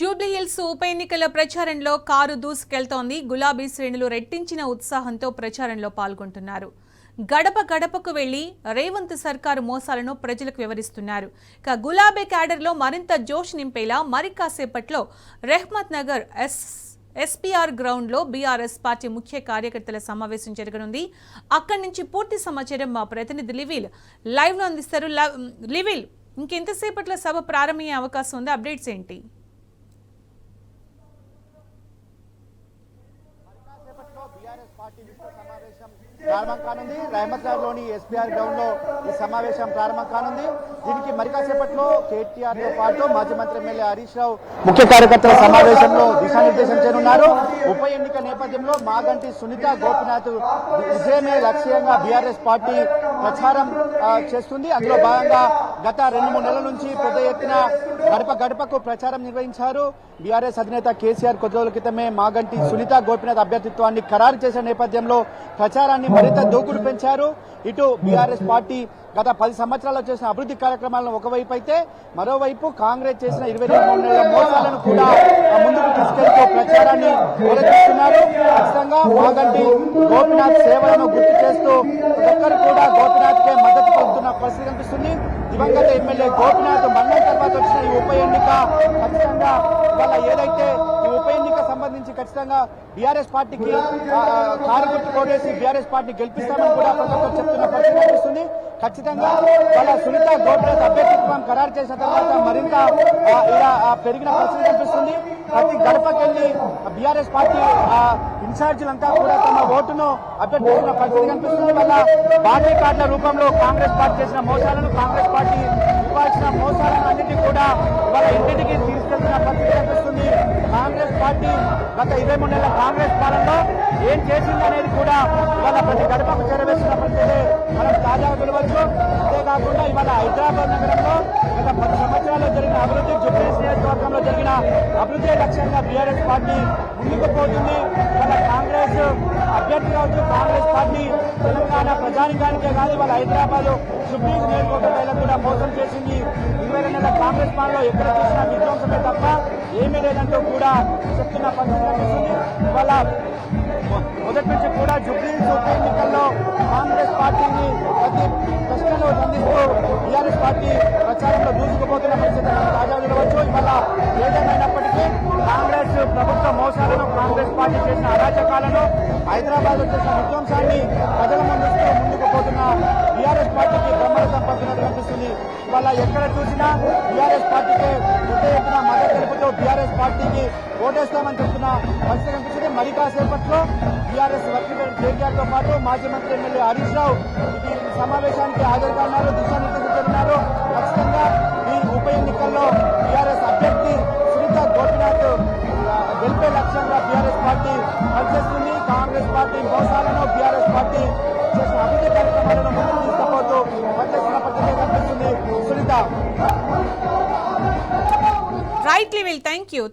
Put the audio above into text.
జూబ్లీహిల్స్ ఉప ఎన్నికల ప్రచారంలో కారు దూసుకెళ్తోంది. గులాబీ శ్రేణులు రెట్టించిన ఉత్సాహంతో ప్రచారంలో పాల్గొంటున్నారు. గడప గడపకు వెళ్లి రేవంత్ సర్కారు మోసాలను ప్రజలకు వివరిస్తున్నారు. ఇక గులాబీ క్యాడర్లో మరింత జోష్ నింపేలా మరి కాసేపట్లో రెహ్మత్ నగర్ ఎస్పీఆర్ గ్రౌండ్ లో బీఆర్ఎస్ పార్టీ ముఖ్య కార్యకర్తల సమావేశం జరగనుంది. అక్కడి నుంచి పూర్తి సమాచారం మా ప్రతినిధి లివిల్ లైవ్ లో అందిస్తారు. లివిల్, ఇంకెంతసేపట్లో సభ ప్రారంభమయ్యే అవకాశం ఉంది? అప్డేట్స్ ఏంటి? ప్రారంభం కానుంది. రహమత్ నగర్లోని ఎస్పీఆర్ గ్రౌండ్ లో ఈ సమావేశం ప్రారంభం కానుంది. దీనికి మరి కాసేపట్లో కేటీఆర్ తో పాటు మాజీ మంత్రి ఎమ్మెల్యే హరీష్ రావు ముఖ్య కార్యకర్తల సమావేశంలో దిశానిర్దేశం చేయనున్నారు. ఉప ఎన్నిక నేపథ్యంలో మాగంటి సునీత గోపినాథ్ విజయమే లక్ష్యంగా బీఆర్ఎస్ పార్టీ ప్రచారం చేస్తుంది. అందులో భాగంగా గత 2-3 నెలల నుంచి పెద్ద ఎత్తున గడప గడపకు ప్రచారం నిర్వహించారు. బీఆర్ఎస్ అధినేత కేసీఆర్ కొద్ది రోజుల క్రితమే మాగంటి సునీత గోపినాథ్ అభ్యర్థిత్వాన్ని ఖరారు చేసిన నేపథ్యంలో ప్రచారాన్ని మరింత దూకుడు పెంచారు. ఇటు బీఆర్ఎస్ పార్టీ గత 10 సంవత్సరాల్లో చేసిన అభివృద్ధి కార్యక్రమాలను ఒకవైపు అయితే, మరోవైపు కాంగ్రెస్ చేసిన 22 నెలల మోసాలను కూడా ముందుకు తీసుకెళ్తూ ప్రచారాన్ని నిర్వహిస్తున్నారు. ఖచ్చితంగా మాగంటి గోపినాథ్ సేవలను గుర్తు చేస్తూ ఒక్కరు కూడా గోపినాథ్ కే మద్దతు పొందుతున్న పరిస్థితి కనిపిస్తుంది. దివంగత ఎమ్మెల్యే గోపినాథ్ మరణం తర్వాత వచ్చిన ఈ ఉప ఎన్నిక ఖచ్చితంగా వాళ్ళ ఏదైతే ఈ ఉప ఎన్నిక సంబంధించి ఖచ్చితంగా బీఆర్ఎస్ పార్టీకి కారు గుర్తు కోడేసి బీఆర్ఎస్ పార్టీ గెలిపిస్తామని కూడా ప్రతి ఒక్కరు చెప్తున్న పరిస్థితి కనిపిస్తుంది. ఖచ్చితంగా వాళ్ళ సునీత గోపినాథ్ అభ్యర్థిత్వం ఖరారు చేసిన తర్వాత మరింత ఇలా పెరిగిన పరిస్థితి కనిపిస్తుంది. ప్రతి గడపకెళ్లి బీఆర్ఎస్ పార్టీ ఇన్ఛార్జీలంతా కూడా తమ ఓటును అభ్యర్థిస్తున్న పరిస్థితి కనిపిస్తుంది. వాళ్ళ బాడీ కార్డుల రూపంలో కాంగ్రెస్ పార్టీ చేసిన మోసాలను, కాంగ్రెస్ పార్టీ ఇవ్వాల్సిన మోసాలను అన్నింటినీ కూడా వాళ్ళ ఇంటికి తీసుకెళ్తున్న పరిస్థితి కనిపిస్తుంది. కాంగ్రెస్ పార్టీ గత 23 నెలల కాంగ్రెస్ పాలనలో ఏం చేసిందనేది కూడా ఇవాళ ప్రతి గడపకు చేరవేస్తున్న పరిస్థితి మనం తాజాగా చూడవచ్చు. అంతేకాకుండా ఇవాళ హైదరాబాద్ నగరంలో గత 10 సంవత్సరాల్లో జరిగిన అభివృద్ధి, జూబ్లీహిల్స్ నియోజకవర్గంలో జరిగిన అభివృద్ధి లక్ష్యంగా బీఆర్ఎస్ పార్టీ ముందుకు పోతుంది. ఇవాళ కాంగ్రెస్ అభ్యర్థి కావచ్చు, కాంగ్రెస్ పార్టీ తెలంగాణ ప్రజానికానికే కాదు, ఇవాళ హైదరాబాద్ జూబ్లీహిల్స్ నియోజకవర్గాల్లో కూడా మోసం చేసింది. 22 నెలల కాంగ్రెస్ పాలనలో ఎక్కడ చూసినా విధ్వంసమే తప్ప ఏమీ లేదంటూ కూడా చెప్తున్న పరిస్థితి కనిపిస్తుంది. ఇవాళ మొదటి నుంచి కూడా జూబ్లీహిల్స్ ఉప ఎన్నికల్లో కాంగ్రెస్ పార్టీని ప్రతి ప్రశ్నలు సంధిస్తూ బీఆర్ఎస్ పార్టీ ప్రచారంలో దూసుకుపోతున్న పరిస్థితి తాజా చూడవచ్చు. ఇవాళ ఏదేమైనప్పటికీ కాంగ్రెస్ ప్రభుత్వ మోసాలను, కాంగ్రెస్ పార్టీ చేసిన అరాచకాలను, హైదరాబాద్ లో చేసిన విధ్వంసాన్ని ప్రజల ముందుకు పోతున్న బీఆర్ఎస్ పార్టీకి బ్రహ్మరథం పడుతున్నట్టు కనిపిస్తుంది. ఇవాళ ఎక్కడ చూసినా బీఆర్ఎస్ పార్టీకి పెద్ద ఎత్తున మద్దతు తెలుపుతూ బీఆర్ఎస్ పార్టీకి ఓటేస్తామని చెప్తున్న పరిస్థితి కనిపిస్తుంది. మరి కాసేపట్లో బీఆర్ఎస్ వర్కింగ్ ప్రెసిడెంట్ కేటీఆర్ తో పాటు మాజీ మంత్రి ఎమ్మెల్యే హరీష్ రావు ఈ సమావేశానికి హాజరుగా ఉన్నారు, దిశానిర్దేశం చేస్తున్నారు. ఖచ్చితంగా ఈ ఉప ఎన్నికల్లో బీఆర్ఎస్ అభ్యర్థి సునీత గోపినాథ్ గెలిపే లక్ష్యంగా బీఆర్ఎస్ పార్టీ పనిచేస్తుంది. కాంగ్రెస్ పార్టీ మోసాలను, బీఆర్ఎస్ పార్టీ చేసిన అభివృద్ధి కార్యక్రమాలను ముందుకు తీసుకుపోతూ పనిచేస్తున్న పరిస్థితి కనిపిస్తుంది. సునీత. రైట్ లివిల్, థ్యాంక్ యూ.